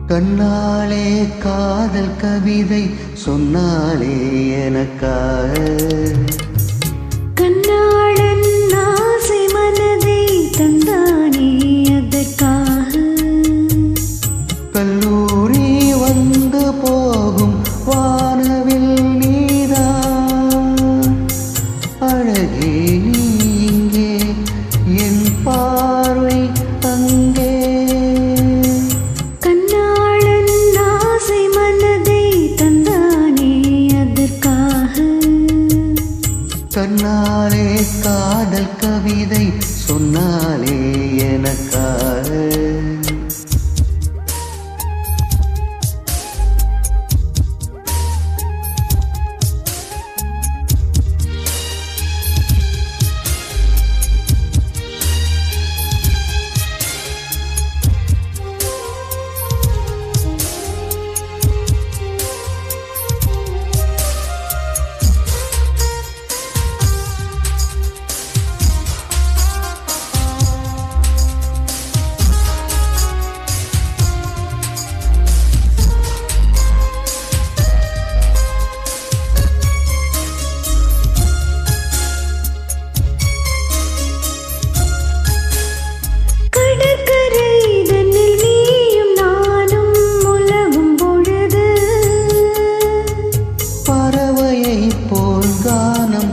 கண்ணாலே காதல் கவிதை சொன்னாலே எனக்காக கண்ணாளன் ஆசை மனதை தந்தானே அதற்காக கல்லூரி வந்து போகும் வானவில் நீதான் அழகே நீ இங்கே என் பார்வை அங்கே கண்ணாலே காதல் கவிதை சொன்னாலே எனக்காக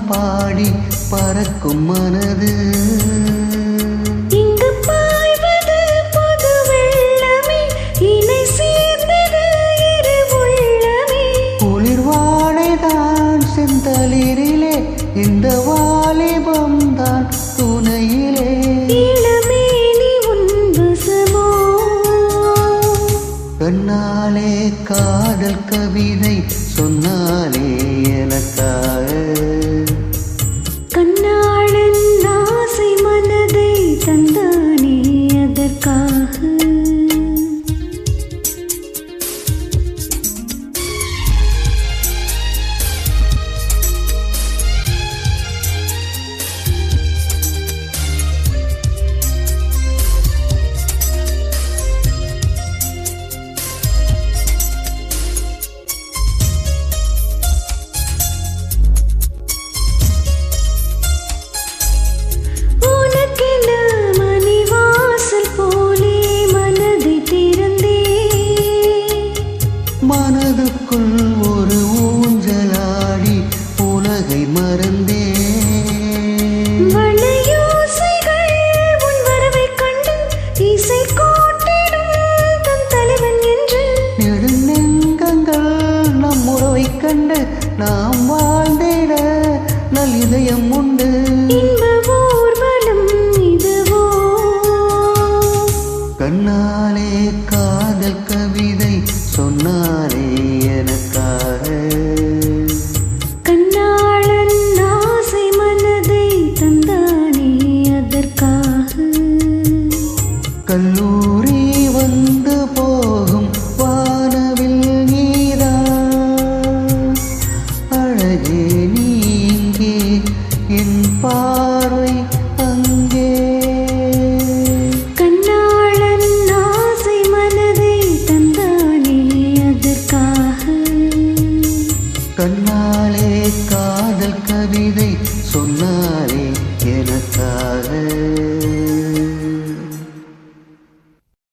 பாடி பறக்கும் மனது இங்கு பாய்வது புது வெள்ளமே இணை சேர்ந்தது இரு உள்ளமே குளிர் வாழைதான் செந்தளிரிலே இந்த வாலிபம் தான் துணையிலே இளமேனி உன் வசமோ கண்ணாலே காதல் கவிதை சொன்னாலே எனக்காக கண்ணாளன் ஆசை மனதை தந்தானே அதற்காக மனதுக்குள் ஒரு ஊஞ்சலாடி உலகை மறந்தே வளையோசைகள் உன் வரவை கண்டு இசை கோட்டிடும் தன் தலைவன் என்று நெடுநெங்கங்கள் நம் உறவை கண்டு நாம் வாழ்ந்திட நல் இதயம் உண்டு இன்ப ஊர்வலம் இதுவோ கண்ணாலே காதல் கவிதை சொன்னாலே எனக்காக கண்ணாளன் ஆசை மனதை தந்தானே அதற்காக கல்லூரி வந்து போகும் வானவில் நீதான் அழகே நீ இங்கே என் பார்வை அங்கே கண்ணாளன் ஆசை மனதை தந்தானே அதற்காக கண்ணாலே காதல் கவிதை சொன்னாலே